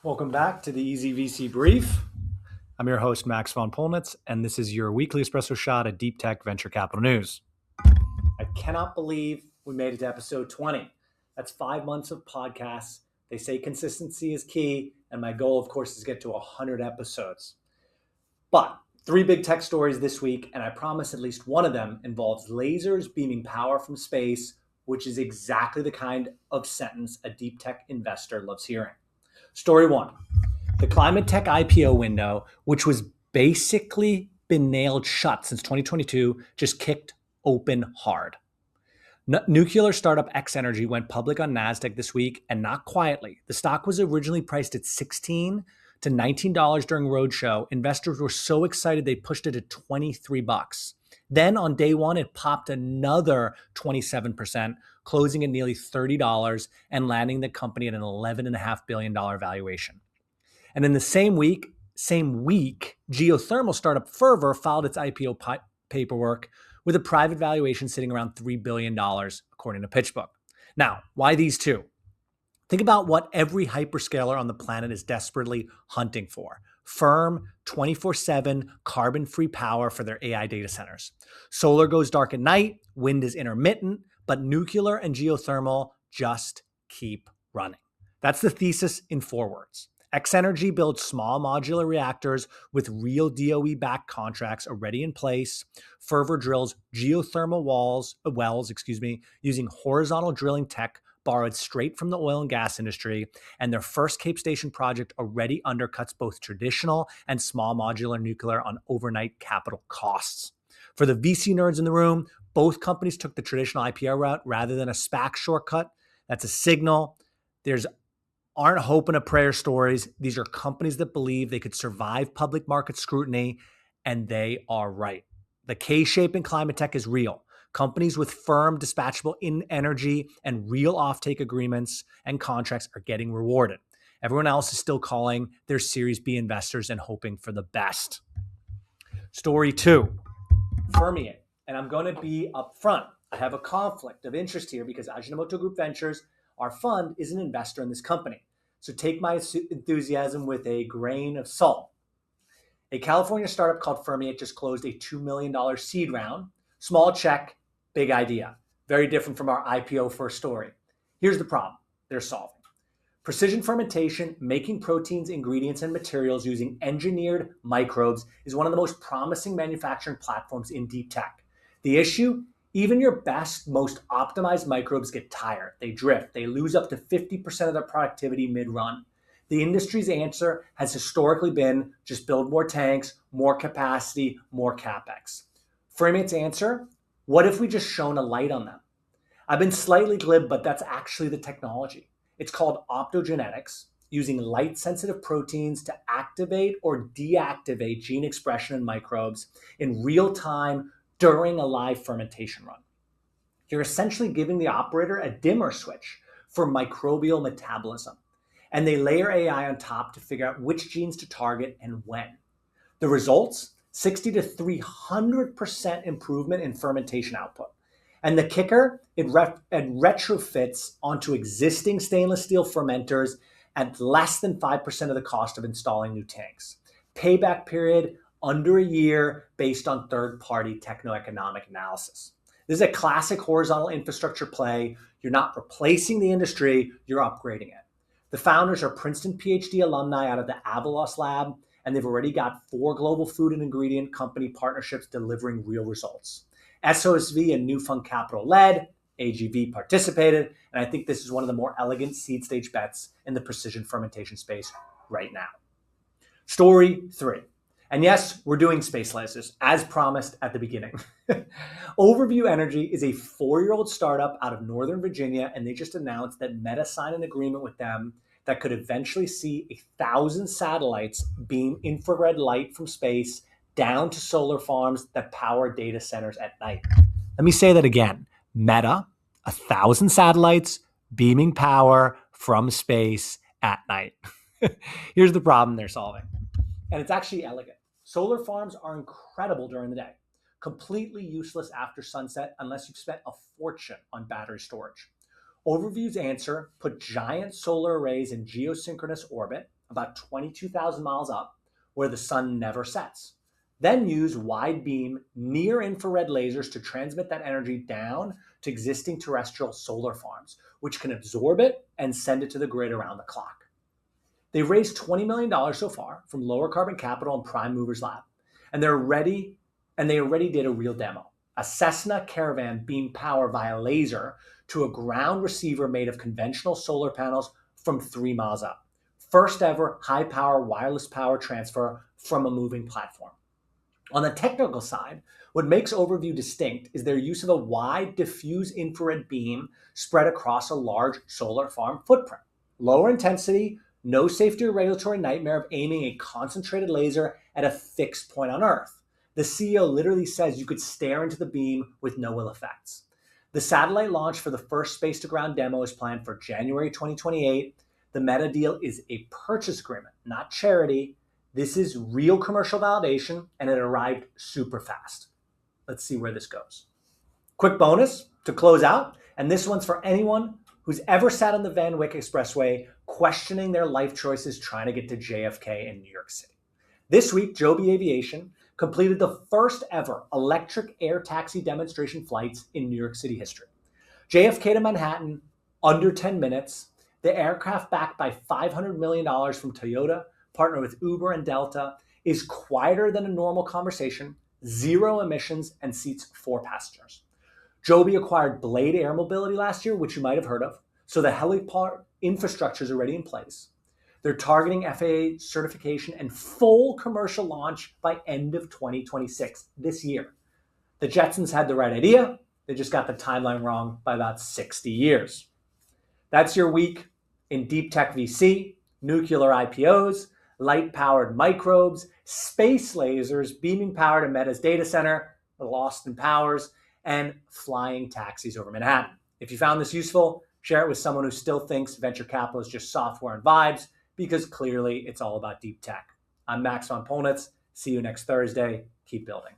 Welcome back to the Easy VC Brief. I'm your host, Max von Polnitz, and this is your weekly espresso shot of deep tech venture capital news. I cannot believe we made it to episode 20. That's 5 months of podcasts. They say consistency is key, and my goal, of course, is to get to 100 episodes. But 3 big tech stories this week, and I promise at least one of them involves lasers beaming power from space, which is exactly the kind of sentence a deep tech investor loves hearing. Story 1. The climate tech IPO window, which was basically been nailed shut since 2022, just kicked open hard. Nuclear startup X Energy went public on NASDAQ this week, and not quietly. The stock was originally priced at $16 to $19 during roadshow. Investors were so excited they pushed it to $23. Then on day one, it popped another 27%, closing at nearly $30 and landing the company at an $11.5 billion valuation. And in the same week, geothermal startup Fervo filed its IPO paperwork with a private valuation sitting around $3 billion, according to PitchBook. Now, why these two? Think about what every hyperscaler on the planet is desperately hunting for. Firm, 24/7, carbon-free power for their AI data centers. Solar goes dark at night, wind is intermittent, but nuclear and geothermal just keep running. That's the thesis in 4 words. X Energy builds small modular reactors with real DOE-backed contracts already in place. Fervo drills geothermal wells, using horizontal drilling tech borrowed straight from the oil and gas industry, and their first Cape Station project already undercuts both traditional and small modular nuclear on overnight capital costs. For the VC nerds in the room, both companies took the traditional IPO route rather than a SPAC shortcut. That's a signal. Aren't hope and a prayer stories. These are companies that believe they could survive public market scrutiny, and they are right. The K-shape in climate tech is real. Companies with firm, dispatchable in energy and real offtake agreements and contracts are getting rewarded. Everyone else is still calling their Series B investors and hoping for the best. Story 2, Fermeate. And I'm going to be upfront. I have a conflict of interest here because Ajinomoto Group Ventures, our fund, is an investor in this company. So take my enthusiasm with a grain of salt. A California startup called Fermeate just closed a $2 million seed round. Small check, big idea. Very different from our IPO first story. Here's the problem they're solving. Precision fermentation, making proteins, ingredients, and materials using engineered microbes, is one of the most promising manufacturing platforms in deep tech. The issue? Even your best, most optimized microbes get tired. They drift. They lose up to 50% of their productivity mid-run. The industry's answer has historically been just build more tanks, more capacity, more capex. Fermeate's answer? What if we just shone a light on them? I've been slightly glib, but that's actually the technology. It's called optogenetics, using light-sensitive proteins to activate or deactivate gene expression in microbes in real time during a live fermentation run. You're essentially giving the operator a dimmer switch for microbial metabolism, and they layer AI on top to figure out which genes to target and when. The results? 60 to 300% improvement in fermentation output. And the kicker? It retrofits onto existing stainless steel fermenters at less than 5% of the cost of installing new tanks. Payback period, under a year, based on third-party techno-economic analysis. This is a classic horizontal infrastructure play. You're not replacing the industry, you're upgrading it. The founders are Princeton PhD alumni out of the Avalos lab, and they've already got 4 global food and ingredient company partnerships delivering real results. SOSV and New Fund Capital led, AGV participated, and I think this is one of the more elegant seed stage bets in the precision fermentation space right now. Story 3. And yes, we're doing space lasers, as promised at the beginning. Overview Energy is a 4-year-old startup out of Northern Virginia, and they just announced that Meta signed an agreement with them that could eventually see 1,000 satellites beam infrared light from space down to solar farms that power data centers at night. Let me say that again. Meta, 1,000 satellites beaming power from space at night. Here's the problem they're solving. And it's actually elegant. Solar farms are incredible during the day, completely useless after sunset unless you've spent a fortune on battery storage. Overview's answer: put giant solar arrays in geosynchronous orbit, about 22,000 miles up, where the sun never sets. Then use wide beam near infrared lasers to transmit that energy down to existing terrestrial solar farms, which can absorb it and send it to the grid around the clock. They've raised $20 million so far from Lower Carbon Capital and Prime Movers Lab, and they already did a real demo. A Cessna Caravan beamed power via laser to a ground receiver made of conventional solar panels from 3 miles up. First ever high power wireless power transfer from a moving platform. On the technical side, what makes Overview distinct is their use of a wide diffuse infrared beam spread across a large solar farm footprint. Lower intensity, no safety or regulatory nightmare of aiming a concentrated laser at a fixed point on Earth. The CEO literally says you could stare into the beam with no ill effects. The satellite launch for the first space-to-ground demo is planned for January 2028. The Meta deal is a purchase agreement, not charity. This is real commercial validation, and it arrived super fast. Let's see where this goes. Quick bonus to close out, and this one's for anyone who's ever sat on the Van Wyck Expressway questioning their life choices trying to get to JFK in New York City. This week, Joby Aviation completed the first ever electric air taxi demonstration flights in New York City history. JFK to Manhattan, under 10 minutes. The aircraft, backed by $500 million from Toyota, partner with Uber and Delta, is quieter than a normal conversation, 0 emissions, and seats 4 passengers. Joby acquired Blade Air Mobility last year, which you might have heard of, so the heliport infrastructure is already in place. They're targeting FAA certification and full commercial launch by end of 2026, this year. The Jetsons had the right idea, they just got the timeline wrong by about 60 years. That's your week in deep tech VC, nuclear IPOs, light-powered microbes, space lasers, beaming power to Meta's data center, the Austin Powers, and flying taxis over Manhattan. If you found this useful, share it with someone who still thinks venture capital is just software and vibes, because clearly it's all about deep tech. I'm Max von Polnitz. See you next Thursday. Keep building.